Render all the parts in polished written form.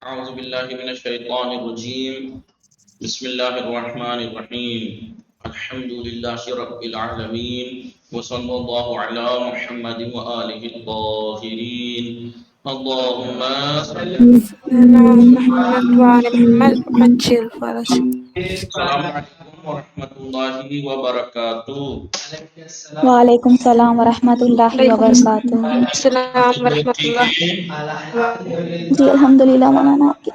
أعوذ بالله من الشيطان الرجيم بسم الله الرحمن الرحيم الحمد لله رب العالمين وصلى الله على محمد وآله الطاهرين اللهم صل سيدنا محمد وعلى محمد عجل فرج. السلام عليكم ورحمة الله وبركاته. وعلیکم السلام ورحمۃ اللہ وعلیکم وبرکاتہ۔ السلام ورحمۃ ٹھیک اللہ ہے جی الحمدللہ مولانا، آپ کی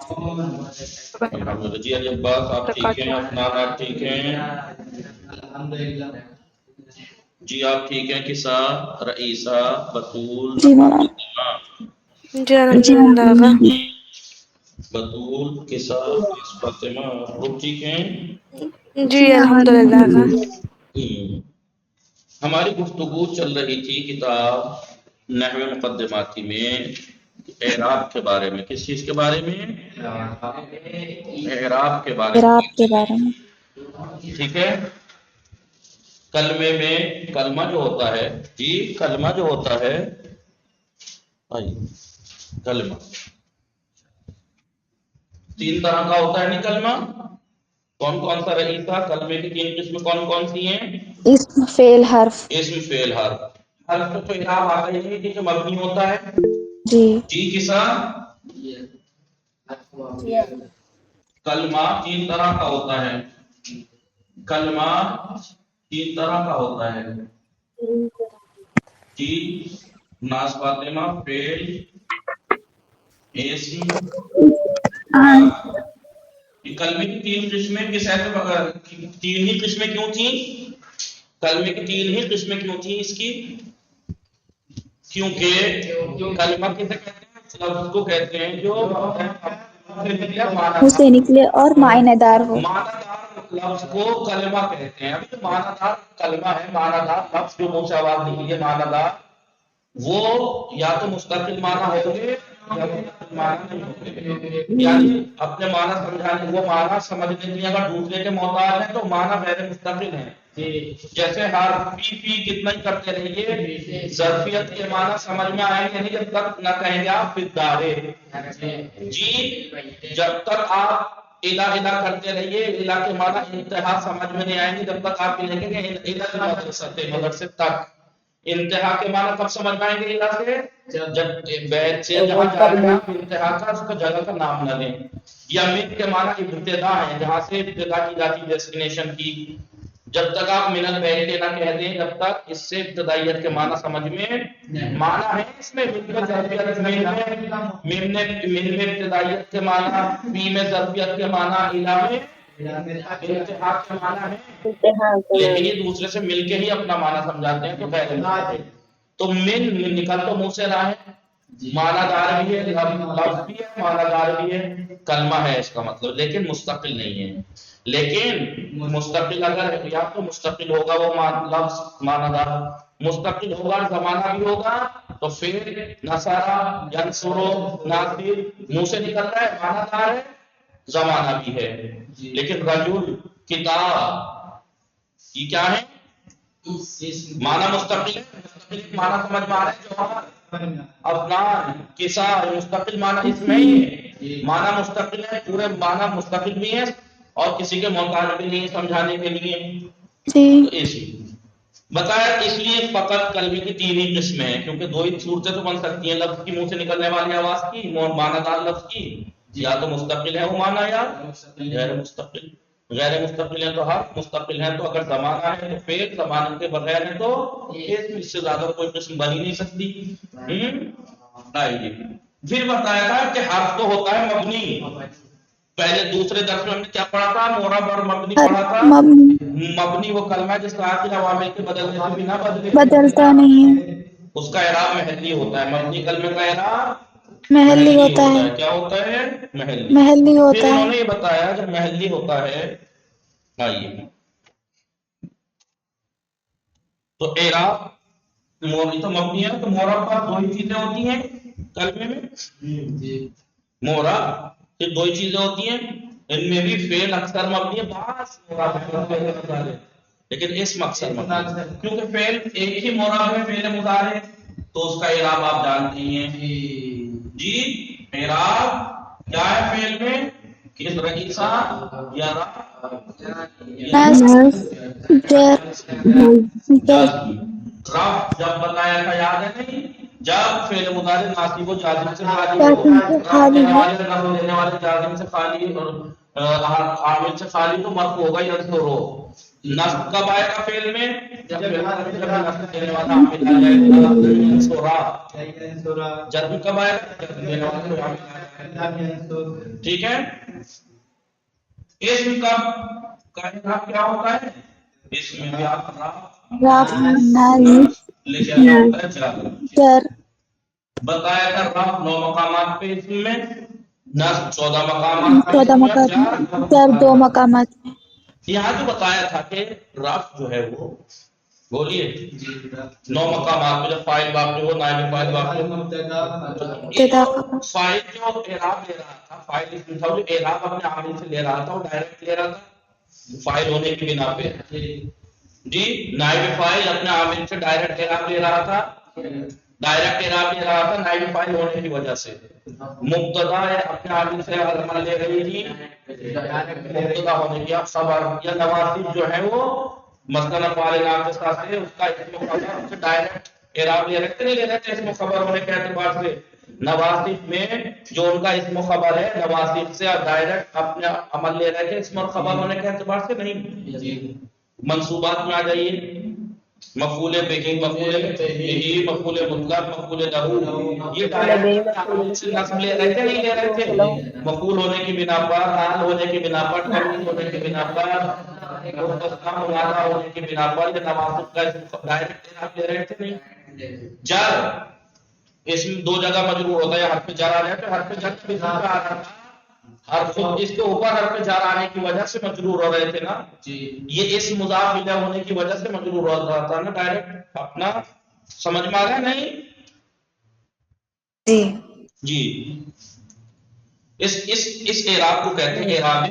الحمدللہ جی عباس آپ ٹھیک ہیں، وبرکاتہ۔ افنان آپ ٹھیک ہیں جی آپ ٹھیک ہیں، کسا رئیسہ بطول جی مولانا۔ جی جی الحمدللہ۔ بطول کسا فاطمہ لوگ ٹھیک ہیں۔ جی الحمدللہ۔ ہماری گفتگو چل رہی تھی کتاب نحو مقدماتی میں اعراب کے بارے میں۔ کس چیز کے بارے میں؟ اعراب کے بارے اعراب کے میں، بارے میں۔ ٹھیک ہے۔ کلمے میں کلمہ جو ہوتا ہے جی، کلمہ جو ہوتا ہے کلمہ تین طرح کا ہوتا ہے نا کلمہ۔ کون کون سا رئیسہ؟ کلمے کی تین قسم کون کون سی ہیں؟ اسم، فعل، حرف۔ اسم، فعل، حرف۔ حرف تو اعراب آتا ہی نہیں کہ مبنی ہوتا ہے جی جی کسا کلمہ تین طرح کا ہوتا ہے۔ کلمہ تین طرح کا ہوتا ہے جی، ناز فاطمہ، فعل، اسم، حرف۔ یہ کلمے کی تین قسمیں کس ایسے تین ہی قسمیں کیوں تھیں؟ کلمے کی تین ہی قسمیں کیوں تھیں اس کی؟ کیونکہ کلمہ کسے کہتے ہیں؟ اس لفظ کو کہتے ہیں جو منہ سے نکلے اور معنی دار ہو۔ معنی دار لفظ کو کلمہ کہتے ہیں۔ ابھی جو معنی دار کلمہ ہے، معنی دار لفظ جو منہ سے آواز نکلی ہے معنی دار، وہ یا تو مستقل معنی ہوں گے یا مستقل معنی نہیں ہوں گے۔ یعنی اپنے معنی سمجھانے، وہ معنی سمجھنے کے لیے اگر دوسرے کے محتاج ہیں تو معنی غیر مستقل ہیں۔ جیسے ہر پی کتنا ہی کرتے رہیے، ظرفیت کے معنی سمجھ میں آئیں گے نہیں جب تک نہ کہیں گے آپ فدارے جی، جب تک آپ الہ الہ کرتے رہیے، الہ کے معنی انتہا سمجھ میں نہیں آئیں گے جب تک آپ لکھیں گے الہ مدرسے تک۔ انتہا کے معنی کب سمجھ میں آئیں گے الہ سے؟ جب بیت سے جہاں جا رہے ہیں آپ انتہا کا اس کا جگہ کا نام نہ لیں۔ یا من کے معنی ابتدا ہے، جہاں سے ابتدا کی جاتی ڈیسٹینیشن کی۔ جب تک آپ من البیت نہ کہہ دیں جب تک اس سے ابتدائیت کے معنی سمجھ میں معنی ہے اس میں من میں ظرفیت، من میں ابتدائیت کے معنی، فی میں ظرفیت کے معنی، الہ میں انتہا کے معنی ہے، لیکن یہ دوسرے سے مل کے ہی اپنا معنی سمجھاتے ہیں تو غیر مستقل۔ تو من نکل تو منہ سے رہا ہے، معنی دار بھی ہے، لفظ بھی ہے، معنی دار بھی ہے، کلمہ ہے اس کا مطلب، لیکن مستقل نہیں ہے۔ لیکن مستقل اگر یا تو مستقل ہوگا وہ لفظ معنی دار، مستقل ہوگا زمانہ بھی ہوگا تو پھر نصارہ ینصرو ناصر منہ سے نکل رہا ہے معنی دار ہے، زمانہ بھی ہے۔ لیکن رجل، کتاب، یہ کیا ہے؟ معنی مستقل ہے، مستقل معنی سمجھ میں آ رہا ہے۔ جوہر، افنان، کسا، مستقل معنی اس میں ہی ہے، معنی مستقل ہے، پورے معنی مستقل بھی ہے اور کسی کے محتاج بھی نہیں سمجھانے کے لیے۔ جی تو اسی بتایا، اس لیے فقط کلمے کی تین ہی قسمیں ہیں، کیونکہ دو ہی صورتیں تو بن سکتی ہیں، لفظ کی منہ سے نکلنے والی آواز کی، معنی دار لفظ کی، یا تو مستقل ہے وہ معنی یا غیر مستقل۔ غیر مستقل ہے تو حرف، مستقل ہے تو اگر زمانہ ہے تو فعل، زمانہ کے بغیر ہے تو اس سے زیادہ کوئی قسم بن ہی نہیں سکتی۔ آئیے پھر بتایا تھا کہ حرف تو ہوتا ہے مبنی۔ پہلے دوسرے درس میں ہم نے کیا پڑھا تھا؟ معرب اور مبنی پڑھا تھا۔ مبنی وہ کلمہ ہے جس کا آخر عوامل کے بدلنے سے بنا بدلتا نہیں ہے، اس کا اعراب محلی ہوتا ہے۔ مبنی کلمے کا اعراب محلی ہوتا ہے، کیا ہوتا ہے؟ محلی۔ محلی پھر ہوتا انہوں ہے۔ نے یہ بتایا جب محلی ہوتا ہے، آئیے تو اعراب تو مبنی ہے تو معرب پر دو ہی چیزیں ہوتی ہیں کلمے میں، معرب صرف دو ہی چیزیں ہوتی ہیں، ان میں بھی فعل اکثر مبنی ہے، بعض معرب ہے لیکن اسم اکثر مبنی ہے، کیونکہ فعل ایک ہی معرب ہے، فعل مضارع، تو اس کا اعراب آپ جانتے ہیں جی، اعراب کیا ہے فعل میں کہ رئیسا یا نصب جر جازم. رفع جب بتایا تھا یاد ہے نہیں، جب فعل مضارع ناصب و جازم سے خالی ہو، جازم سے رفع خالی دینے ہو والے نصب دینے والے جازم سے خالی اور عامل سے خالی تو مرفوع ہوگا یا ہو. نصب کب آئے گا فعل میں جب نصب دینے والا عامل آ جائے گا سورا. جزم کب آئے گا جب دینے والا کوئی عامل آ جائے گا. ٹھیک ہے. اسم کا اعراب کیا ہوتا ہے؟ اسم میں آپ رفع نصب نصب لیکن کیا ہوتا ہے جر. جر بتایا تھا رفع 9 مقامات پہ اسم میں، نصب 14 مقامات پہ 14 اسم میں، مقامات جر 2 مقامات میں یہاں جو بتایا تھا کہ رفع جو ہے وہ بولیے 9 مقامات پہ جب فاعل باپ جو ہو نائب فاعل باپ جو یہ ابتدا جو خبر فاعل جو اعراب لے رہا تھا، فاعل اسم تھا جو اعراب اپنے عامل سے لے رہا تھا، وہ ڈائریکٹ لے رہا تھا فاعل ہونے کی بنا پہ. جی نائب فاعل اپنے عامل سے ڈائریکٹ اعراب لے رہا تھا، ڈائریکٹ اعراب لے رہا تھا نائب فاعل ہونے کی وجہ سے. مبتدا اپنے عامل سے علامہ لے رہی تھی مبتدا ہونے کی. اب خبر یا نواسب جو ہے وہ مثلا افعال ناقصہ سے اس کا اسم و خبر سے ڈائریکٹ اعراب لے رہتے نہیں لے رہتے اسم و خبر ہونے کے اعتبار سے. نواسب میں جو ان کا اسم و خبر ہے نواسب سے ڈائریکٹ اپنے عمل لے رہے تھے اسم اور خبر ہونے کے اعتبار سے نہیں. منصوبات میں آ جائیے، مفعول بہ، مفعول بہ، مفعول مطلق، مفعول لہ، یہ ڈائریکٹ عامل سے نصب لے رہے تھے نہیں لے رہے تھے؟ مفعول ہونے کی بنا پر، حال ہونے کی بنا پر، تمیم ہونے کی بنا پر، مستثنی منادی ہونے کی بنا پر یہ نواسب کا ڈائریکٹ اعراب لے رہے تھے نہیں. جر اسم 2 جگہ مجرور ہوتا ہے، حرف جر آ جائے تو حرف جر بھی آ رہا تھا، حرف اس کے اوپر حرف جر آنے کی وجہ سے مجرور ہو رہے تھے نا. یہ اسم مضاف الیہ ہونے کی وجہ سے مجرور ہو رہا تھا نا ڈائریکٹ. اپنا سمجھ میں آ رہا ہے نہیں؟ جی جی اس اعراب کو کہتے ہیں اعراب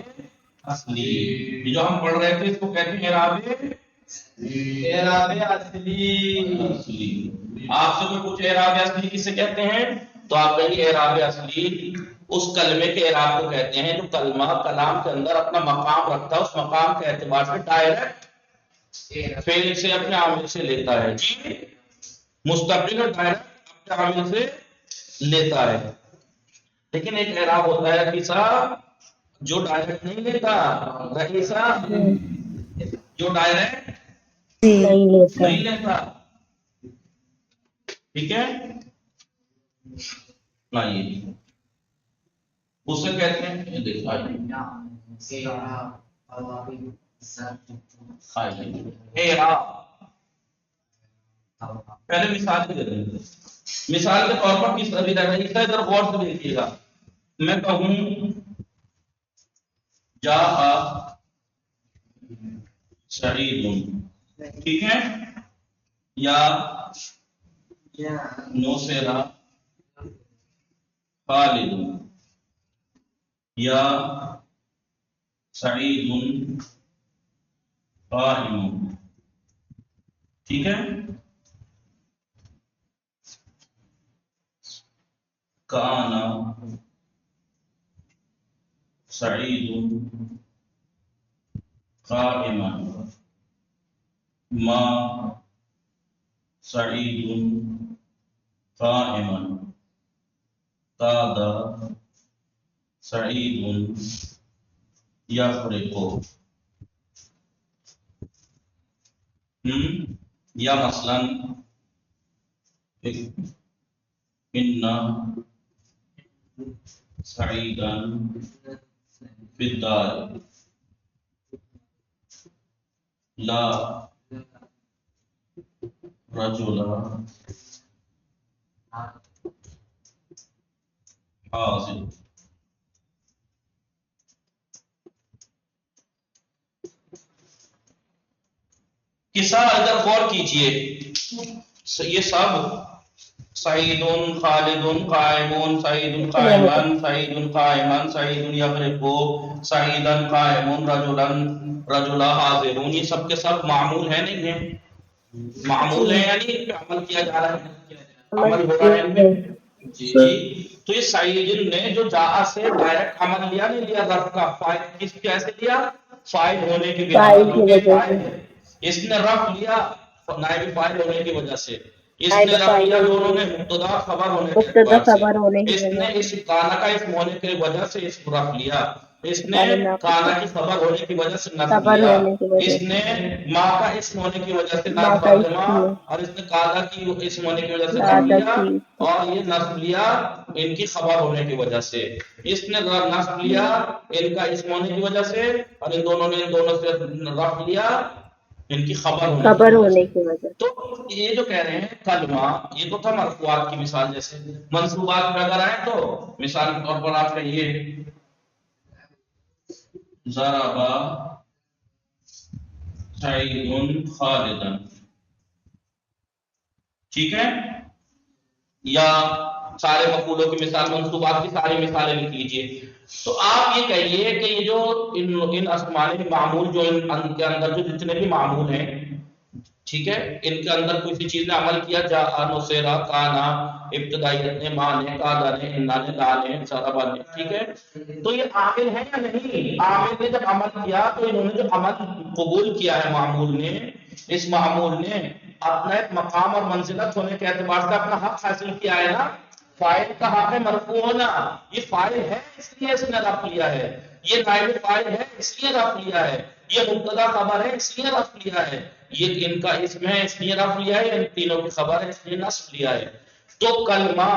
اصلی. یہ جو ہم پڑھ رہے تھے اس کو کہتے ہیں اعراب اصلی. آپ سے کوئی پوچھے اعراب اصلی کسے کہتے ہیں تو آپ کہیں گے اعراب اصلی اس کلمے کے اعراب کو کہتے ہیں جو کلمہ کلام کے اندر اپنا مقام رکھتا ہے، اس مقام کے اعتبار سے ڈائریکٹ فعل سے اپنے عامل سے لیتا ہے. جی مستقل اور ڈائریکٹ اپنے عامل سے لیتا ہے. لیکن ایک اعراب ہوتا ہے کیسا جو ڈائریکٹ نہیں لیتا، رئیسا جو ڈائریکٹ نہیں لیتا. ٹھیک ہے. نہیں اسے کہتے ہیں دیکھو اعراب. پہلے مثال دے دیں گے. مثال کے طور پر کس ابھی رہا ادھر غور سے دیکھیے گا. میں کہوں جاء سعید، ٹھیک ہے، یا نوسیرا خالد، یا سعید قائم. ٹھیک ہے. کانا سعید قائما، ما سعید قائما، کاد سعید یفرق. یا مثلا ان سعیدا فی الدار، لا رجل حاضر. قصہ ادھر غور کیجئے. یہ سب سعید خالد قائم، سعید قائما، سعید قائما، سعید یغرق، سعیدا قائم، رجلا رجلا حاضر. یہ سب کے سب معمول ہیں نہیں ہیں؟ معمول ہیں یعنی ان پہ عمل کیا جا رہا ہے، عمل ہو رہا ہے ان پہ. جی تو یہ سعید نے جو جا سے ڈائریکٹ عمل لیا نہیں لیا ظرف کا فاعل کس کیسے لیا فاعل ہونے کی بنا پر فاعل کی کیونکہ وجہ فاعل سے ہے اس نے رفع لیا نائب فاعل ہونے کی وجہ سے اس نائب نے رفع فاعل لیا ہونے دونوں کی نے وجہ مبتدا خبر ہونے سے کے مبتدا اعتبار سے خبر ہونے کی اس وجہ نے سے اس کانا کا اسم ہونے کی وجہ سے اس کو رفع لیا اس نے کلمہ کانا کی خبر ہونے کی وجہ سے نصب خبر لیا ہونے کی وجہ اس نے سے ماں کا اسم ہونے کی وجہ سے ماں نائب کا فاطمہ اسم اور اس نے کالا کی اسم ہونے کی وجہ سے رفع لادہ لیا کی اور یہ نصب لیا ان کی خبر ہونے کی وجہ سے اس نے نصب لیا ان کا اسم ہونے کی وجہ سے اور ان دونوں سے رفع لیا ان کی خبر ہونے کی خبر وجہ ہونے سے کی وجہ تو یہ جو کہہ رہے ہیں کلمہ یہ تو تھا مرفوعات کی مثال جیسے منصوبات میں اگر آئے تو مثال کے طور پر آپ کہیے ضرب سعید خالدا ٹھیک ہے یا سارے مقولوں کی مثال منصوبات کی ساری مثالیں لکھ لیجئے تو آپ یہ کہیے کہ یہ جو ان اسماء معمول جو ان کے اندر جو جتنے بھی معمول ہیں ٹھیک ہے ان کے اندر کسی چیز نے عمل کیا جا نصیرہ کانا ابتدائیت نے ماں نے قادا نے انا نے لا نے ضربا نے ٹھیک ہے تو یہ عامل ہے یا نہیں عامل نے جب عمل کیا تو انہوں نے جو عمل قبول کیا ہے معمول نے اس معمول نے اپنا ایک مقام اور منزلت ہونے کے اعتبار سے اپنا حق حاصل کیا ہے نا فاعل کا حق ہے مرفوع ہونا یہ فاعل ہے اس لیے اس نے رفع لیا ہے یہ نائب فاعل ہے اس لیے رفع لیا ہے یہ مبتدا خبر ہے اس لیے رفع لیا ہے یہ ان کا اسم ہے اس لیے رفع لیا ہے ان تینوں کی خبر ہے اس لیے نصب لیا ہے تو کلمہ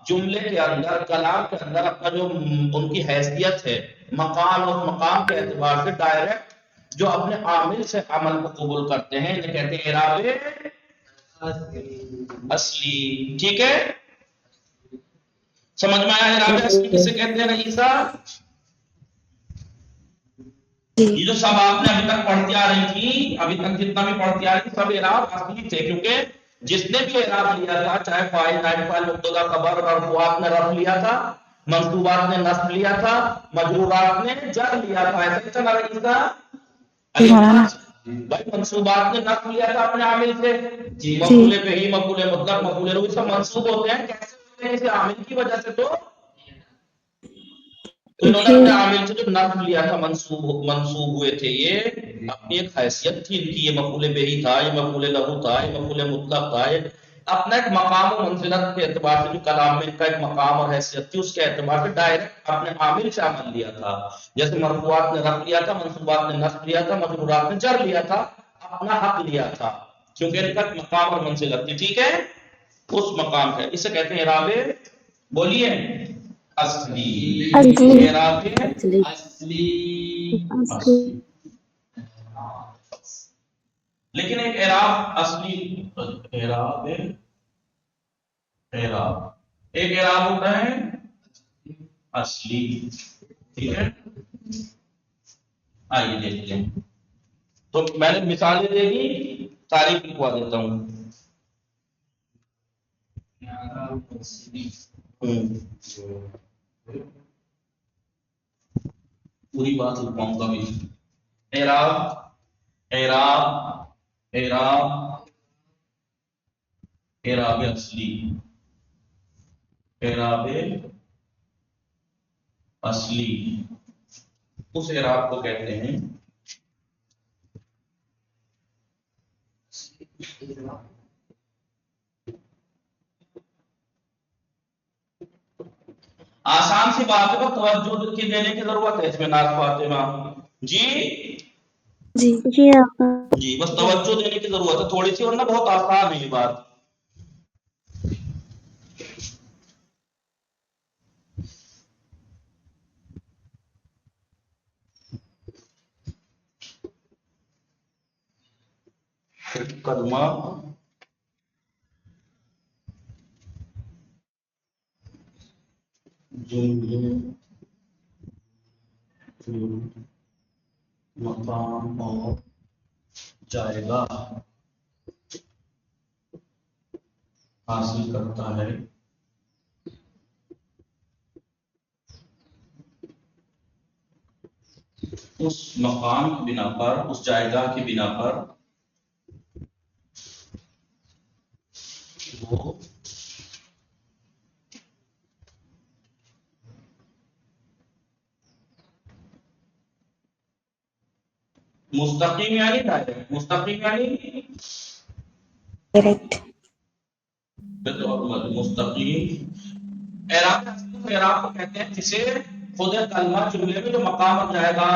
جملے کے اندر کلام کے اندر اپنا جو ان کی حیثیت ہے مقام اور مقام کے اعتبار سے ڈائریکٹ جو اپنے عامل سے عمل کو قبول کرتے ہیں انہیں کہتے ہیں اعراب اصلی ٹھیک ہے سمجھ میں آیا اعراب اصلی کسے کہتے ہیں رئیسہ یہ جو سب آپ نے ابھی تک پڑھتی آ رہی تھی ابھی تک جتنا بھی پڑھتی آ رہی تھی سب اعراب اصلی تھے کیونکہ جس نے بھی اعراب لیا تھا چاہے فاعل نائب فاعل مبتدا خبر اور مرفوعات نے رفع لیا تھا منصوبات نے نصب لیا تھا مجرورات نے جر لیا تھا ایسا ہی تھا رئیسہ بھائی منصوبات نے نصب لیا تھا اپنے عامل سے مقولے پہ ہی مقولے مطلق مقولے روح سب منصوب ہوتے ہیں کیسے ہوتے ہیں اسے عامل کی وجہ سے تو انہوں نے اپنے عامل سے جو نصب لیا تھا منصوب ہوئے تھے یہ اپنی ایک حیثیت تھی ان کی یہ مقولے بے ہی تھا یہ مقولے لہو تھا یہ مقولے مطلق تھا یہ اپنا ایک مقام و منزلت کے اعتبار سے جو کلام میں ان کا ایک مقام اور حیثیت تھی اس کے اعتبار سے ڈائریکٹ اپنے عامل سے عمل لیا تھا جیسے مرفوعات نے رفع لیا تھا منصوبات نے نصب لیا تھا مجرورات نے جر لیا تھا اپنا حق لیا تھا کیونکہ ان کا ایک مقام اور منزلت تھی ٹھیک ہے اس مقام ہے اسے کہتے ہیں اعراب بولیے اصلی اعراب اصلی لیکن ایک اعراب اصلی اعراب ایک اعراب ہوتا ہے اصلی ٹھیک ہے آئیے دیکھتے ہیں تو میں نے مثالیں دے دی تاریخ لکھوا دیتا ہوں پوری بات لکھواؤں گا بھی اعراب اعراب اعراب اعراب اصلی اعراب اصلی اس اعراب کو کہتے ہیں آسان سی بات ہے توجہ کی دینے کی ضرورت ہے اس میں ناز فاطمہ جی جی بس توجہ دینے کی ضرورت ہے تھوڑی سی ورنہ بہت آسان ہے یہ بات کلمہ جملے مقام اور جائے گا حاصل کرتا ہے اس مقام کی بنا پر اس جائے گا کی بنا پر وہ مستقیم یعنی ڈائریکٹ، مستقیم یعنی ڈائریکٹ. مستقیم. اعراب اعراب کو کہتے ہیں جسے خود کلمہ جملے میں جو مقام اور جائزہ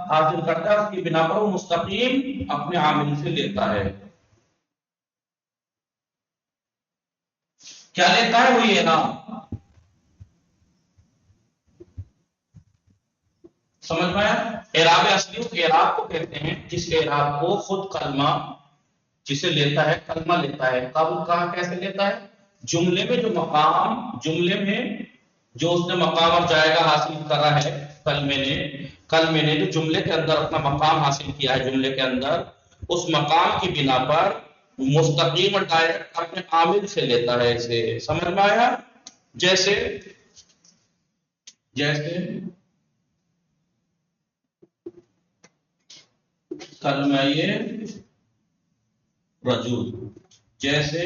حاصل کرتا ہے اس کی بنا پر وہ مستقیم اپنے عامل سے لیتا ہے. کیا لیتا ہے وہ؟ یہ اعراب. سمجھ میں آیا؟ اعراب اصلی اس اعراب کو کہتے ہیں جس اعراب کو خود کلمہ جسے لیتا ہے، کلمہ لیتا ہے. کب کہاں کیسے لیتا ہے؟ جملے میں جو مقام، جملے میں جو اس نے مقام اور جائزہ حاصل کرا ہے کلمے نے جو جملے کے اندر اپنا مقام حاصل کیا ہے، جملے کے اندر اس مقام کی بنا پر مستقیم اور ڈائریکٹ اپنے عامل سے لیتا ہے اسے. سمجھ میں آیا؟ جیسے کلمہ رجل، جیسے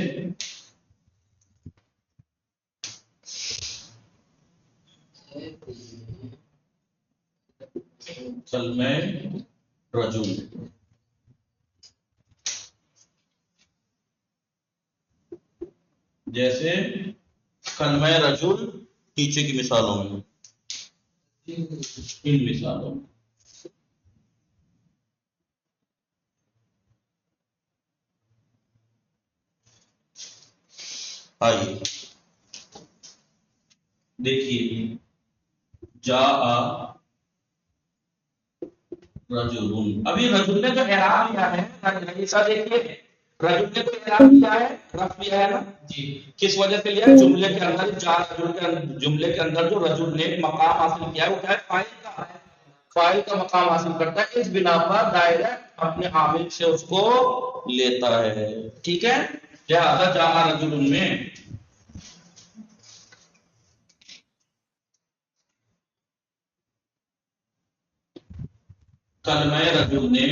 کلمہ رجل، جیسے کلمہ رجل نیچے کی مثالوں میں، ان مثالوں میں. آئیے دیکھیے، جاء رجل. ابھی رجل نے جو اعراب لیا ہے، رئیسہ دیکھیے، رجل نے تو اعراب لیا ہے، رفع لیا ہے نا جی. کس وجہ سے لیا؟ جملے کے اندر جملے کے اندر جو رجل نے مقام حاصل کیا ہے وہ کیا ہے؟ فاعل کا مقام حاصل کرتا ہے. اس بنا پر ڈائریکٹ اپنے عامل سے اس کو لیتا ہے. ٹھیک ہے؟ لہذا جاء رجل میں کلمہ رجل نے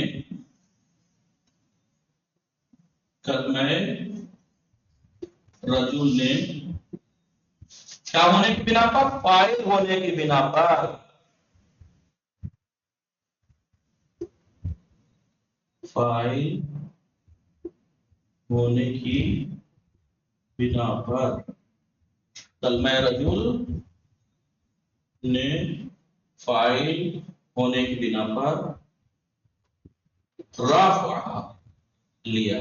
کیا ہونے کی بنا پر؟ فاعل ہونے کی بنا پر. فاعل ہونے کی بنا پر کلمہ رجل نے فاعل ہونے کی بنا پر رفع لیا.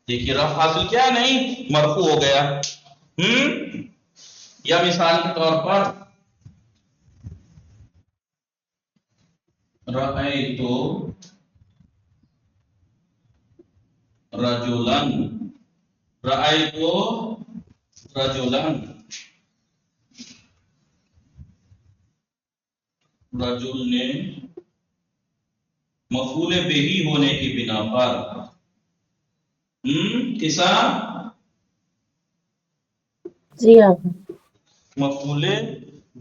دیکھیے رفع حاصل کیا؟ نہیں، مرفوع ہو گیا. یا مثال کے طور پر رأیت رجلا، رأیت رجلا، رجل نے مفعول بہ ہونے کی بنا پر کسا جی آپ مفعول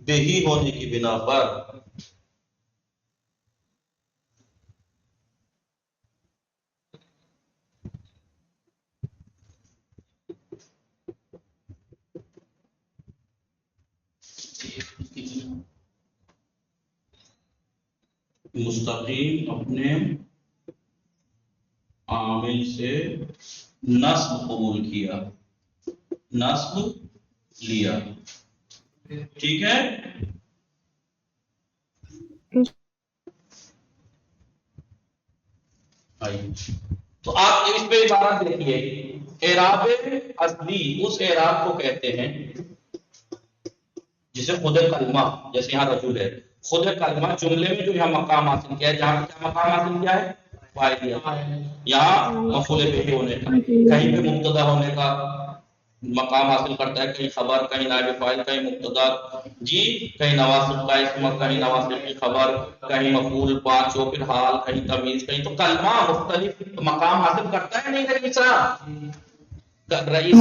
بہ ہونے کی بنا پر مستقیم اپنے عامل سے نصب قبول کیا، نصب لیا. ٹھیک ہے؟ تو آپ اس پہ عبارت دیکھیے، اعراب اصلی اس اعراب کو کہتے ہیں جسے خود کلمہ، جیسے یہاں رجل ہے، خود کلمہ جملے میں جو یہاں مقام حاصل کیا ہے، جہاں پہ کیا مقام حاصل کیا ہے؟ فاعل. یہاں مفعول بہ ہونے کا، کہیں پہ مبتدا ہونے کا مقام حاصل کرتا ہے، کہیں خبر، کہیں نائب فاعل، کہیں مبتدا جی، کہیں نواصب کا اسم، کہیں نواصب کی خبر، کہیں مفعول پانچوں پھر حال، کہیں تمیز، کہیں. تو کلمہ مختلف مقام حاصل کرتا ہے نہیں رئیسہ جی مختلف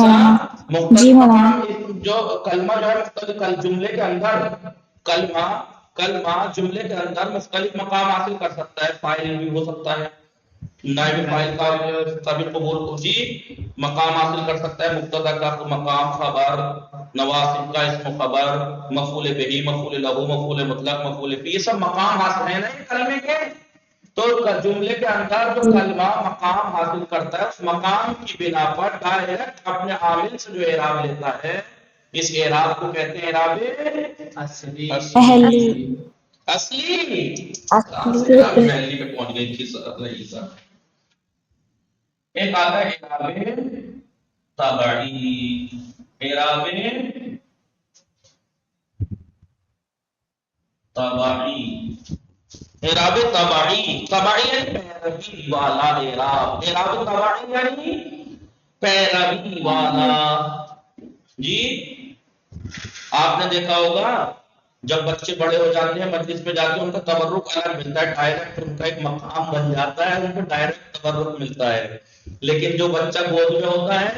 مولانا. مقام. جو کلمہ جو ہے مختلف جملے کے اندر، کلمہ جملے کے اندر مختلف مقام حاصل کر سکتا ہے. فاعل بھی ہو سکتا ہے، نائب فاعل کا بھی قبول جی مقام حاصل کر سکتا ہے، مبتدا کا مقام، خبر نواصب کا اسم خبر، مفعول بہ، مفعول لہ، مفعول مطلق، مفعول فی، یہ سب مقام حاصل ہیں نا یہ کلمے کے. تو جملے کے اندر جو کلمہ مقام حاصل کرتا ہے اس مقام کی بنا پر ڈائریکٹ اپنے عامل سے جو اعراب لیتا ہے اس اعراب کو کہتے ہیں اعراب اصلی. پہلی اصلی اصلی پہلی پہ پہنچ گئی تھی صحیح سر. ایک آتا ہے اعراب تبعی. اعراب تبعی. اعراب تبعی. تبعی یعنی پیروی والا اعراب. اعراب تبعی یعنی پیروی والا. جی آپ نے دیکھا ہوگا جب بچے بڑے ہو جاتے ہیں مجلس میں جاتے ہیں ان کا تبرک الگ ملتا ہے، ڈائریکٹ ان کا ایک مقام بن جاتا ہے، ان کو ڈائریکٹ تبرک ملتا ہے. لیکن جو بچہ گود میں ہوتا ہے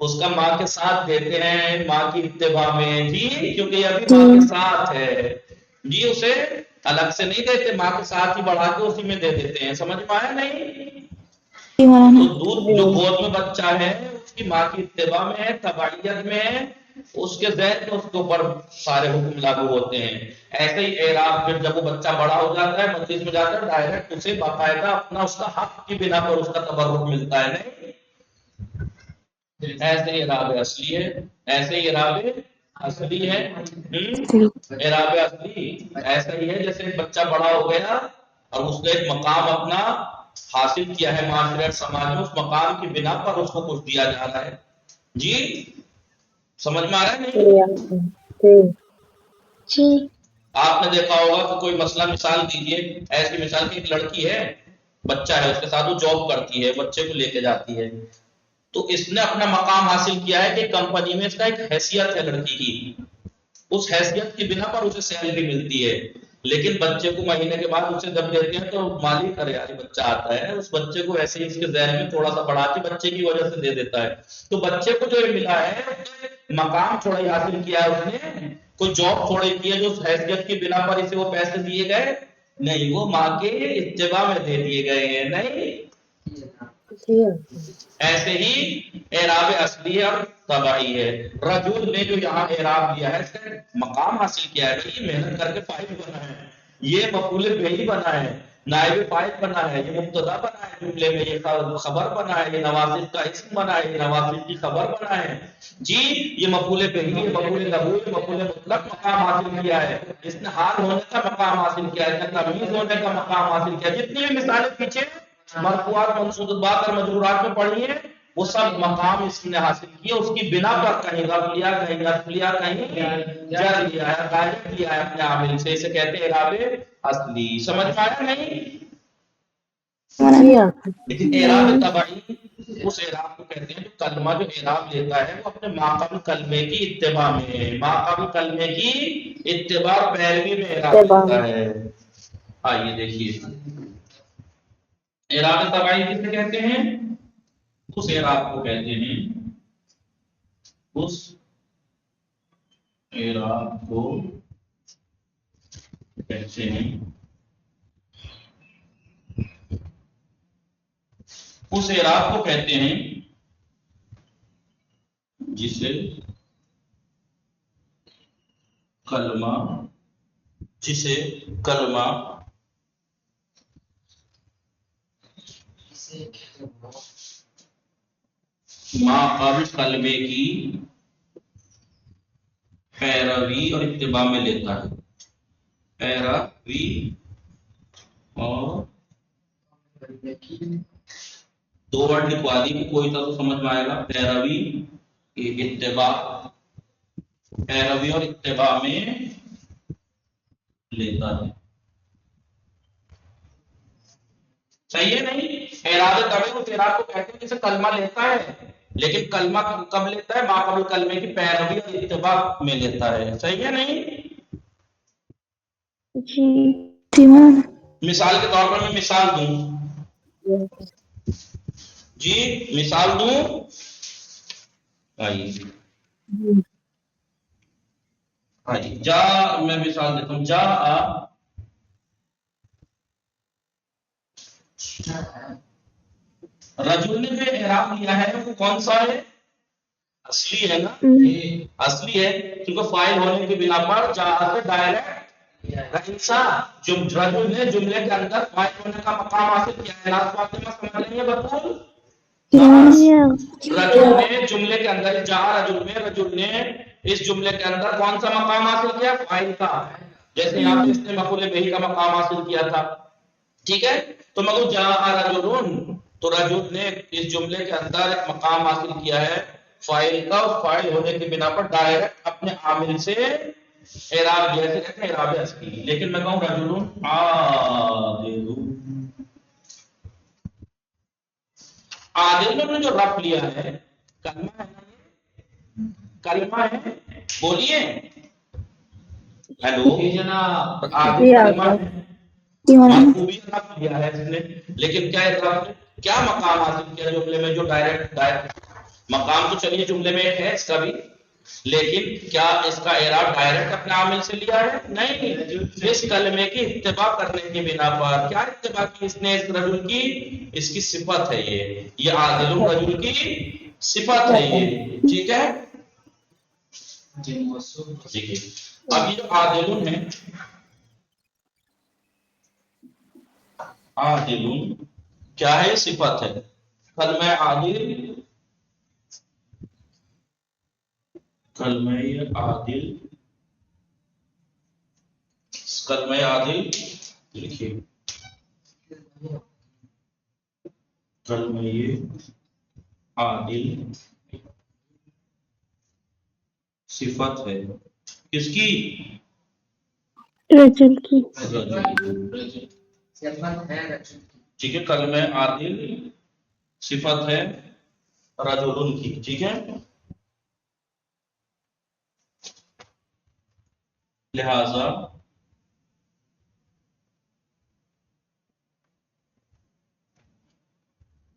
اس کا ماں کے ساتھ دیتے ہیں، ماں کی اتباع میں. جی کیونکہ یہ ابھی ماں کے ساتھ ہے. جی اسے الگ سے نہیں دیتے، ماں کے ساتھ ہی بڑھا کے اسی میں دے دیتے ہیں. سمجھ میں آیا نہیں؟ تو دودھ جو گود میں بچہ ہے اس کی ماں کی اتباع میں ہے، تبعیت میں ہے، اس کے ذہن میں اس کے اوپر سارے حکم لاگو ہوتے ہیں. ایسے ہی اعراب پھر جب وہ بچہ بڑا ہو جاتا ہے مجلس میں جاتا ہے ڈائریکٹ اسے باقاعدہ اپنا اس کا حق کی بنا پر اس کا تبرک ملتا ہے. نہیں ایسے ہی اعراب اصلی ہے. ایسے ہی اعراب اصلی ہے. اعراب اصلی ایسا ہی ہے جیسے ایک بچہ بڑا ہو گیا اور اس نے ایک مقام اپنا حاصل کیا ہے معاشرے اور سماج میں، اس مقام کی بنا پر اس کو کچھ دیا جا رہا ہے. جی سمجھ میں آ رہا ہے نہیں؟ جی آپ نے دیکھا ہوگا کہ کوئی مسئلہ مثال دیجیے، ایسی مثال کی ایک لڑکی ہے، بچہ ہے، اس کے ساتھ وہ جاب کرتی ہے، بچے کو لے کے جاتی ہے. تو اس نے اپنا مقام حاصل کیا ہے کہ کمپنی میں اس کا ایک حیثیت ہے لڑکی کی، اس حیثیت کی بنا پر اسے سیلری ملتی ہے. لیکن بچے کو مہینے کے بعد اسے جب دیتے ہیں تو مالک ارے یار بچہ آتا ہے اس بچے کو ایسے ہی اس کے ذہن میں تھوڑا سا بڑھا کے بچے کی وجہ سے دے دیتا ہے. تو بچے کو جو ملا ہے مقام تھوڑا ہی حاصل کیا ہے، اس نے کوئی جاب تھوڑی کی ہے جو حیثیت کی بنا پر اسے وہ پیسے دیے گئے نہیں، وہ ماں کے اتباع میں دے دیے گئے ہیں. نہیں ایسے ہی اعراب اصلی اور تبعی ہے. رجل نے جو یہاں اعراب لیا ہے اس نے مقام حاصل کیا ہے، یہ محنت کر کے فائل بنا ہے، یہ مفعول بہ بنا ہے، نائب فاعل بنا ہے، یہ مبتدا بنا ہے جملے میں، یہ خبر بنا ہے، یہ نواصب کا اسم بنا ہے، یہ نواصب کی خبر بنا ہے. جی یہ مفعول بہ، یہ مفعول لہ، یہ مفعول مطلق مقام حاصل کیا ہے، اس نے حال ہونے کا مقام حاصل کیا ہے، اس نے تمییز ہونے کا مقام حاصل کیا. جتنی بھی مثالیں پیچھے مرفوعات منصوبات اور مجرورات میں پڑھی ہیں وہ سب مقام اس نے حاصل کیا، اس کی بنا پر کہیں رفع لیا، کہیں نصب لیا، کہیں جر لیا ہے، غائب لیا ہے اپنے عامل سے. اسے کہتے ہیں اعراب اصلی. سمجھ میں آیا نہیں؟ لیکن اعراب تبعی اس اعراب کو کہتے ہیں جو کلمہ جو اعراب لیتا ہے وہ اپنے ماقبل کلمے کی اتباع میں، ماقبل کلمے کی اتباع پیروی میں اعراب لیتا ہے. آئیے دیکھیے اعراب تبعی کسے کہتے ہیں؟ اس اعراب کو کہتے ہیں، اس اعراب کو کہتے ہیں، اس اعراب کو کہتے ہیں جسے کلمہ ماقبل کلمے کی پیروی اور اتباع میں لیتا ہے. پیروی اور دو ورڈ لکھوا دی کوئی تو سمجھ میں آئے گا. پیروی اتباع، پیروی اور اتباع میں لیتا ہے. صحیح ہے نہیں؟ اعراب تبعی اس اعراب کو کہتے ہیں جسے کلمہ لیتا ہے، لیکن کلمہ کب لیتا ہے؟ ماقبل کلمے کی پیروی اور اتباع میں لیتا ہے. صحیح ہے نہیں؟ جی مثال کے طور پر میں مثال دوں، جی مثال دوں. آئیے جا، میں مثال دیتا ہوں. جا رجل نے جو اعراب لیا ہے وہ کون سا ہے؟ اصلی ہے نا، یہ اصلی ہے کیونکہ فاعل ہونے کی بنا پر جہاں سے ڈائریکٹ انسان رجل نے جملے کے اندر فاعل ہونے کا مقام حاصل کیا ہے. لاسٹ فاطمہ سمجھ رہی ہے بطول؟ رجل نے جملے کے اندر جہاں رجل نے اس جملے کے اندر کون سا مقام حاصل کیا؟ فاعل کا. جیسے یہاں پہ اس نے مفعول بہ کا مقام حاصل کیا تھا. ٹھیک ہے، تو مگو جہاں رجل، تو رجل نے اس جملے کے اندر ایک مقام حاصل کیا ہے فاعل کا، اور فاعل ہونے کی بنا پر ڈائریکٹ اپنے عامل سے اعراب جیسے کہتے ہیں اعراب اصلی. لیکن میں کہوں رجل عادل، عادل نے جو رف لیا ہے کلمہ ہے، کلمہ ہے، بولیے ہیلو جناب. عادل کلمہ ہے، مرفوعی رف لیا ہے اس نے. لیکن کیا رف کیا مقام حاصل کیا جملے میں؟ جو ڈائریکٹ مقام تو چلیے جملے میں ایک ہے اس کا بھی، لیکن کیا اس کا اعراب ڈائریکٹ اپنے عامل سے لیا ہے؟ نہیں. اس کلمے کی اتباع کرنے کی بنا پر کیا اتباع کی اس نے؟ اس رجل کی، اس کی صفت ہے یہ عادل رجل کی صفت ہے یہ. ٹھیک ہے ٹھیک ہے. اب یہ جو عادل ہے، عادل کیا ہے؟ صفت ہے. کلمہ عادل، کلمہ عادل، کلمہ عادل لکھیے، کلمہ عادل صفت ہے کس کی؟ رجل کی. ٹھیک ہے، کلمہ عادل صفت ہے رجل کی. ٹھیک ہے، لہذا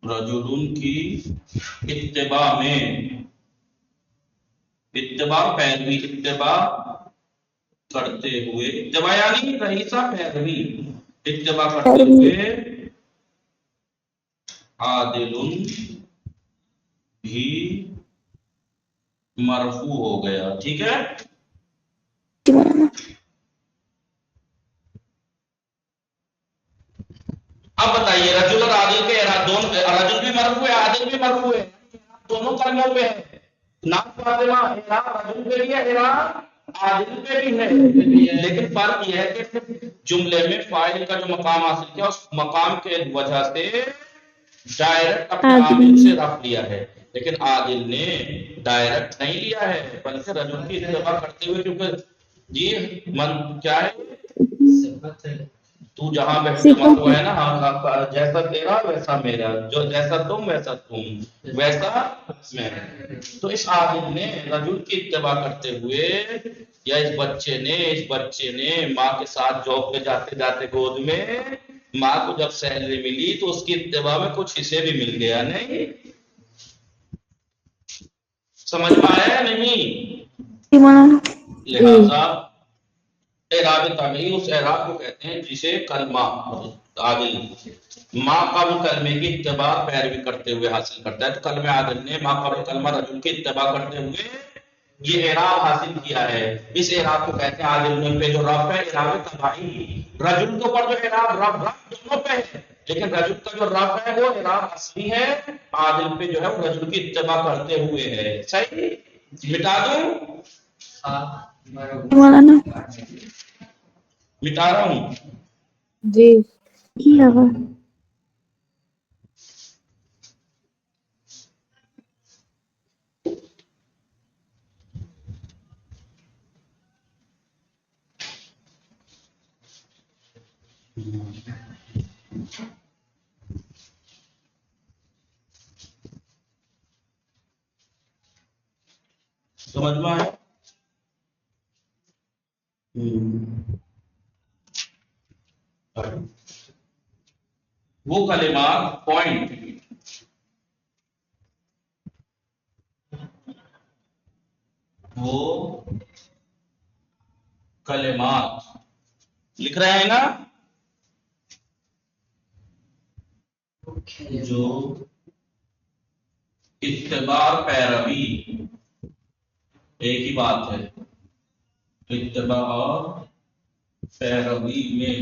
رجل کی اتباع میں، اتباع پیروی، اتباع کرتے ہوئے، اتباع یعنی رئیسہ پیروی، اتباع کرتے ہوئے عادل بھی مرفوع ہو گیا. ٹھیک ہے، اب بتائیے رجل اور عادل کے اعراب دونوں، رجل بھی مرفوع ہے عادل بھی مرفوع ہے، دونوں کلموں پہ ہے. نام فاطمہ اعراب رجل پہ بھی ہے، اعراب عادل پہ بھی ہے. لیکن فرق یہ ہے کہ جملے میں فاعل کا جو مقام حاصل کیا اس مقام کے وجہ سے ڈائریکٹ اپنے عامل سے رفع لیا ہے. لیکن عادل نے ڈائریکٹ نہیں لیا ہے بلکہ رجل کی اتباع کرتے ہوئے، کیونکہ جی من کیا ہے؟ تو جہاں وہ ہے نا، جیسا تیرا ویسا میرا، جو جیسا تم ویسا تم ویسا میں. تو اس عادل نے رجل کی اتباع کرتے ہوئے، یا اس بچے نے ماں کے ساتھ جاب پہ جاتے جاتے گود میں ماں کو جب سیلری ملی تو اس کی اتباع میں کچھ حصے بھی مل گیا. نہیں سمجھ میں آیا یا نہیں؟ لہذا اعراب تعمیل اس اعراب کو کہتے ہیں جسے کلمہ عادل ما قبل کلمے کی اتباع پیروی کرتے ہوئے حاصل کرتا ہے. تو کلمہ عادل نے ما قبل کلمہ رجل کی اتباع کرتے ہوئے یہ اعراب حاصل کیا ہے. اس اعراب کو کہتے ہیں عادل پہ جو رفع ہے اعراب تبعی. رجل کے اوپر جو اعراب رفع دونوں پہ ہے، لیکن رجل کا جو رفع ہے وہ اعراب اصلی ہے، عادل پہ جو ہے وہ رجل کی اتباع کرتے ہوئے ہے. صحیح؟ مٹا دوں؟ مٹا رہا ہوں جی سمجھ میں آیا؟ وہ کلمات پوائنٹ وہ کلمات لکھ رہے ہیں نا جو اتباع پیروی ایک ہی بات ہے، اتباع اور پیروی میں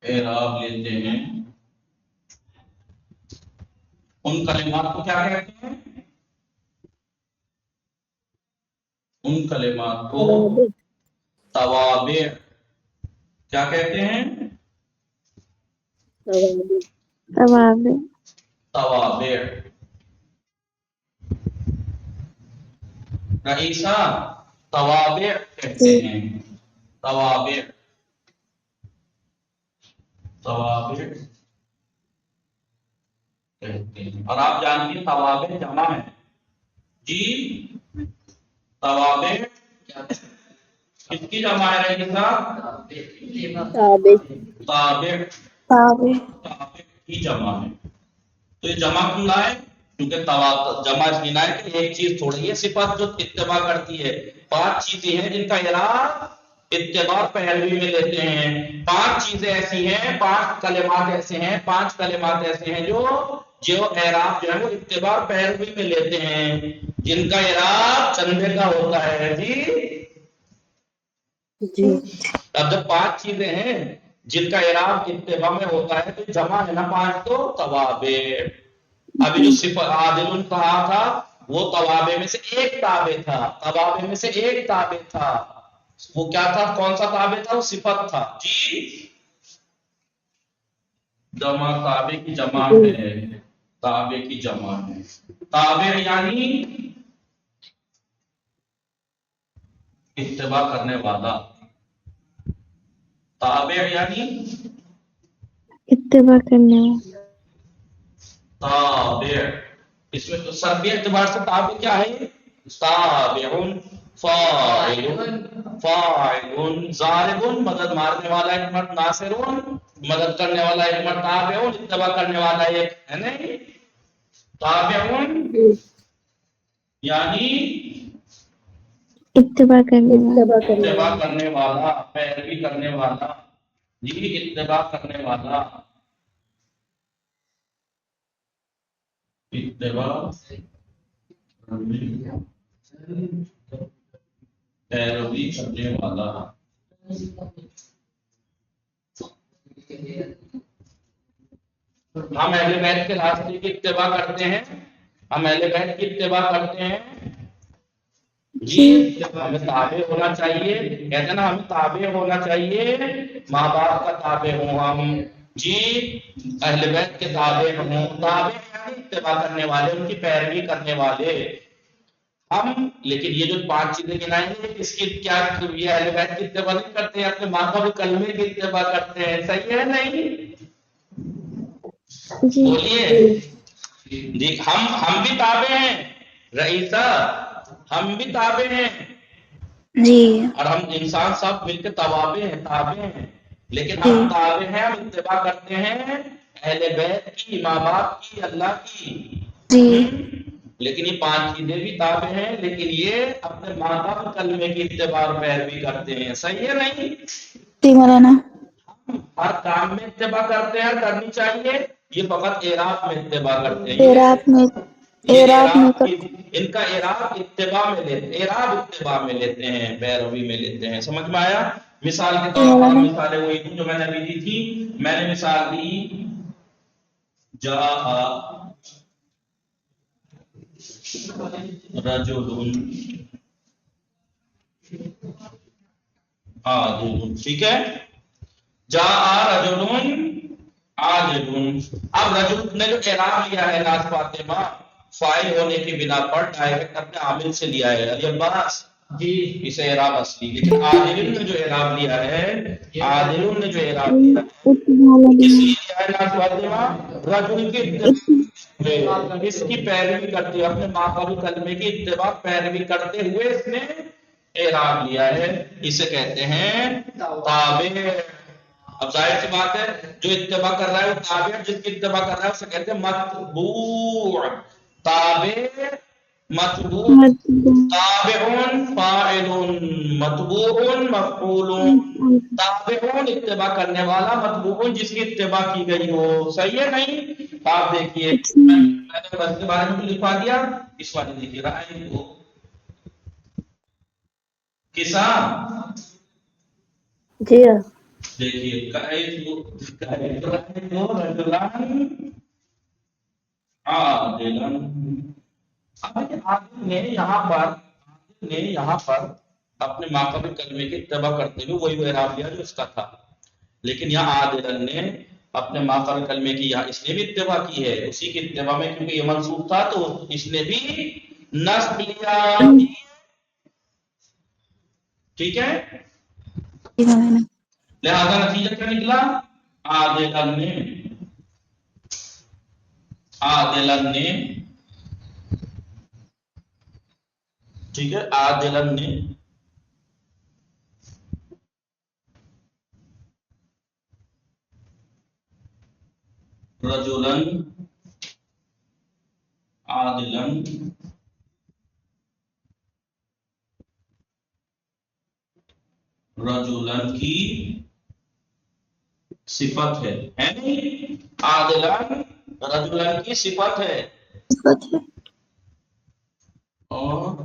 اعراب لیتے ہیں، ان کلمات کو کیا کہتے ہیں؟ ان کلمات کو توابع کیا کہتے ہیں؟ توابع توابع۔ رئیسہ توابع کہتے ہیں، توابع، توابع کہتے ہیں۔ اور آپ جانتے ہیں توابع جمع ہے جی، توابع کس کی جمع ہے رئیسہ؟ تابع تابع، تابع تابع کی جمع ہے۔ تو یہ جمع کیوں لائے؟ کیونکہ جمع اس لیے لائے کہ ایک چیز تھوڑی ہے صفت جو اتباع کرتی ہے، 5 چیزیں ہیں جن کا اعراب اتباع پیروی میں لیتے ہیں۔ 5 چیزیں ایسی ہیں، 5 کلمات ایسے ہیں، 5 کلمات ایسے ہیں جو اعراب جو ہے وہ اتباع پیروی میں لیتے ہیں، جن کا اعراب چندے کا ہوتا ہے جی۔ جی اب جب 5 چیزیں ہیں جن کا اعراب اتباع میں ہوتا ہے تو جمع ہے نا 5 تو توابع۔ ابھی جو صفت عادل کہا تھا وہ توابع میں سے ایک تابع تھا، توابع میں سے ایک تابع تھا، وہ کیا تھا؟ کون سا تابع تھا؟ وہ صفت تھا جی۔ جمع تابع کی جمع ہے، تابع کی جمع ہے، تابع یعنی اتباع کرنے والا، تابع یعنی اتباع کرنے والا، تابع۔ اس میں صرفی اعتبار سے تابع کیا ہے؟ تابع، فاعل، فاعل، ضارب مدد مارنے والا ایک مرد، ناصر مدد کرنے والا ایک مرد، تابع اتباع کرنے والا ایک ہے نہیں؟ تابع یعنی اتباع کرنے والا، اتباع کرنے والا، پیروی کرنے والا جی، اتباع کرنے والا، اتباع پیروی کرنے والا۔ ہم اہل بیت کے راستے کی اتباع کرتے ہیں، ہم اہل بیت کی اتباع کرتے ہیں جی، ہمیں تابع ہونا چاہیے، کہتے ہیں نا ہمیں تابع ہونا چاہیے، ماں باپ کا تابع ہوں ہم جی، اہل بیت کے تابع ہوں، تابع یعنی اتباع کرنے والے، ان کی پیروی کرنے والے ہم۔ لیکن یہ جو 5 چیزیں گنائیں گے اس کی کیا یہ اہل بیت کی اتباع نہیں کرتے ہیں، اپنے ماں باپ کلمے کی اتباع کرتے ہیں، صحیح ہے نہیں؟ جی بولیے جی، ہم بھی تابع ہیں رئیسہ، ہم بھی تابع ہیں، جی اور ہم انسان سب مل کے توابع ہیں، تابع ہیں، لیکن جی ہم تابع ہیں، ہم اتباع کرتے ہیں اہل بیت کی، ماں باپ کی، اللہ کی جی لیکن یہ 5 چیزیں بھی تابع ہیں، لیکن یہ اپنے ماں باپ کلمے کی اتباع اور پیروی کرتے ہیں، صحیح ہے نہیں؟ جی مولانا، ہر کام میں اتباع کرتے ہیں، کرنی چاہیے، یہ فقط اعراب میں اتباع کرتے ہیں، یہ اعراب میں اعراب ان کا اعراب اتباع میں لیتے، اعراب اتباع میں لیتے ہیں، پیروی میں لیتے ہیں، سمجھ میں آیا؟ مثال کے طور پر مثالیں وہی تھی جو میں نے ابھی دی تھی، میں نے مثال دی جاء رجل عادل، ٹھیک ہے؟ جاء رجل عادل، اب رجل نے جو اعراب لیا ہے ناز فاطمہ فاعل ہونے کی بنا پر ڈائریکٹ اپنے عامل سے لیا ہے، علی عباس جی، اسے اعراب اصلی، لیکن عادل نے جو اعراب لیا ہے، عادل نے جو اعراب لیا ہے اس لیے لیا ہے ناز فاطمہ رجل کی اتباع، اس کی پیروی کرتے ہوئے، اپنے ماں باپ کلمے کی اتباع پیروی کرتے ہوئے اس نے اعراب لیا ہے، اسے کہتے ہیں تابع۔ اب ظاہر سی بات ہے جو اتباع کر رہا ہے وہ تابع، جس کی اتباع کر رہا ہے اسے کہتے ہیں متبوع، تابع متبوع متبوع تابعون فاعلون متبوعون مفعولون تابعون اتباع کرنے والا متبوعون جس کی اتباع کی گئی ہو صحیح ہے نہیں آپ دیکھیے میں نے بس کے بارے میں تو لکھوا دیا اس والے دیکھیے رائے کو کسان جی ہاں دیکھیے عادل نے یہاں پر اپنے ماقبل کلمے کی اتباع کرتے ہوئے وہی اعراب لیا جو اس کا تھا لیکن یہاں عادل نے اپنے ماقبل کلمے کی یہاں اس نے بھی اتباع کی ہے اسی کی اتباع میں کیونکہ یہ منصوب تھا تو اس نے بھی نصب لیا ٹھیک ہے لہذا نتیجہ کیا نکلا عادلن نے ٹھیک ہے عادلن نے رجلن عادلن رجلن کی صفت ہے نہیں عادلن رجلن کی صفت ہے اور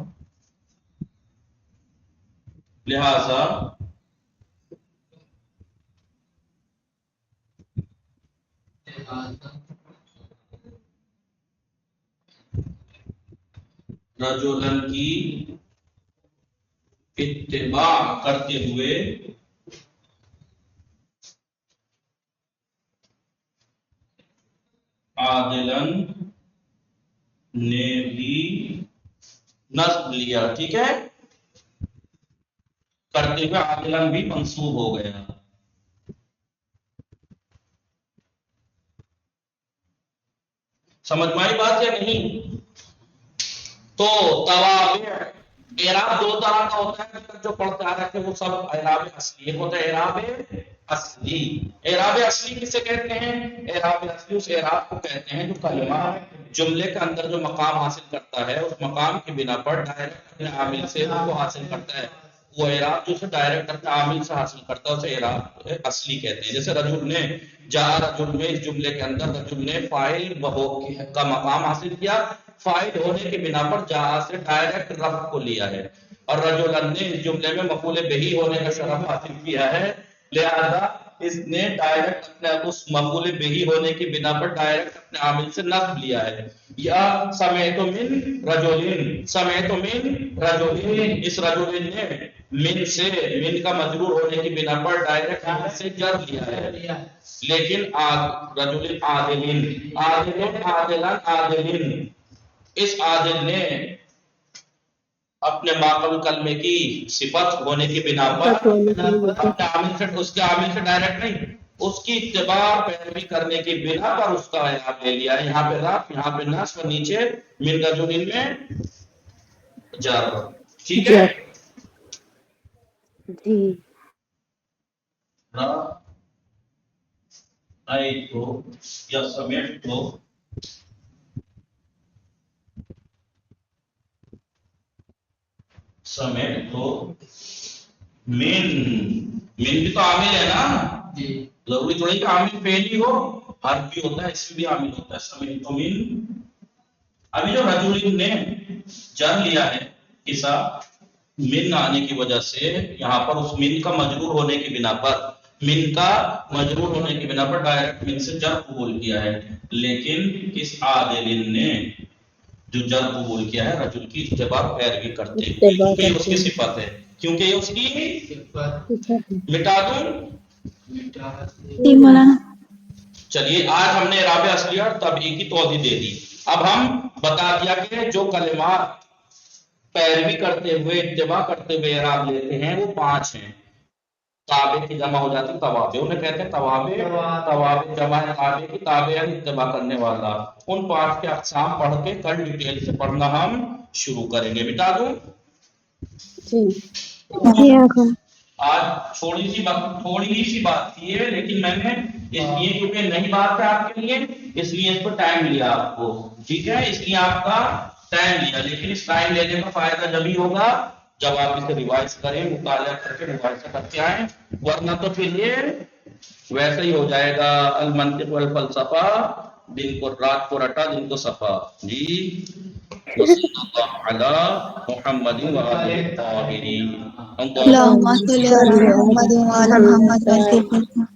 لہذا رجلن کی اتباع کرتے ہوئے عادلن نے بھی نصب لیا ٹھیک ہے کرتے ہوئے عادلن بھی منصوب ہو گیا سمجھ میں آئی بات یا نہیں تو توابع اعراب دو طرح کا ہوتا ہے جو پڑھتے آ رہا ہے وہ سب اعراب اصلی ایک ہوتا ہے اعراب اصلی اعراب اصلی کسے کہتے ہیں اعراب اصلی اس اعراب کو کہتے ہیں جو کلمہ جملے کے اندر جو مقام حاصل کرتا ہے اس مقام کی بنا پر ڈائریکٹ اپنے عامل سے وہ حاصل کرتا ہے وہ اعراب جو سے ڈائریکٹ اپنے عامل سے حاصل کرتا ہے اسے اعراب اصلی کہتے ہیں جیسے رجل نے جا رجل میں اس جملے کے اندر رجل نے فاعل کا مقام حاصل کیا فاعل ہونے کی بنا پر جا سے ڈائریکٹ رفع کو لیا ہے اور رجلن نے اس جملے میں مفعول بہی ہونے کا شرف حاصل کیا ہے لہذا اس نے ڈائریکٹ اپنے اس مفعول بہی ہونے کی بنا پر ڈائریکٹ اپنے عامل سے نصب لیا ہے یا سمعت من رجلین سمعت من رجلین اس رجلین نے من سے من کا مجرور ہونے کی بنا پر ڈائریکٹ من سے جر لیا ہے لیکن رجل عادلین عادلین عادلان عادلین اس عادل نے اپنے ماقبل کلمے کی صفت ہونے کی بنا پر اپنے عامل سے اس کے عامل سے ڈائریکٹ نہیں اس کی اتباع پیروی کرنے کی بنا پر اس کا اعراب لے لیا یہاں پہ رفع یہاں پہ نصب نیچے من رجل میں جر ٹھیک ہے جی رأيت یا سمعت سمعت من بھی تو عامل ہے نا ضروری تھوڑی کہ عامل فعل ہی ہو حرف بھی ہوتا ہے اس میں بھی عامل ہوتا ہے سمعت من ابھی جو رجل نے جر لیا ہے کسا من آنے کی وجہ سے یہاں پر اس من کا مجرور ہونے کی بنا پر من کا مجرور ہونے کی بنا پر ڈائریکٹ من سے جر قبول کیا ہے لیکن اس عادل نے جو جر قبول کیا ہے رجل کی اتباع پیروی کرتے ہیں کیونکہ یہ اس کی صفت ہے کیونکہ یہ اس کی مٹا دوں مولانا چلیے آج ہم نے اعراب اصلی اور طبعی کی توضیح دے دی اب ہم بتا دیا کہ جو کلمات پیروی کرتے ہوئے اتباع کرتے ہوئے اعراب لیتے ہیں وہ 5 ہیں تابع کی جمع ہو جاتی توابع انہیں کہتے ہیں توابع جمع ہے تابع کی تابع اتباع کرنے والا ان 5 کے اقسام پڑھ کے کل ڈیٹیل سے پڑھنا ہم شروع کریں گے بتا دوں جی آج تھوڑی سی بات کی ہے لیکن میں نے اس لیے کیونکہ نئی بات ہے آپ کے لیے اس لیے اس پر ٹائم لیا آپ کو ٹھیک ہے اس لیے آپ کا ٹائم لیا، لیکن اس ٹائم لینے کا فائدہ جب ہی ہوگا جب آپ اسے ریوائز کریں، مطالعہ کر کے مباحثہ کرتے آئیں، ورنہ تو پھر یہ ویسا ہی ہو جائے گا المنطق والفلسفہ، دن کو رات کو رٹا دن کو صفا جی۔ وصلی اللہ علی محمد وآلہ الطاہرین۔ اللهم صل على محمد وعلى محمد وسلم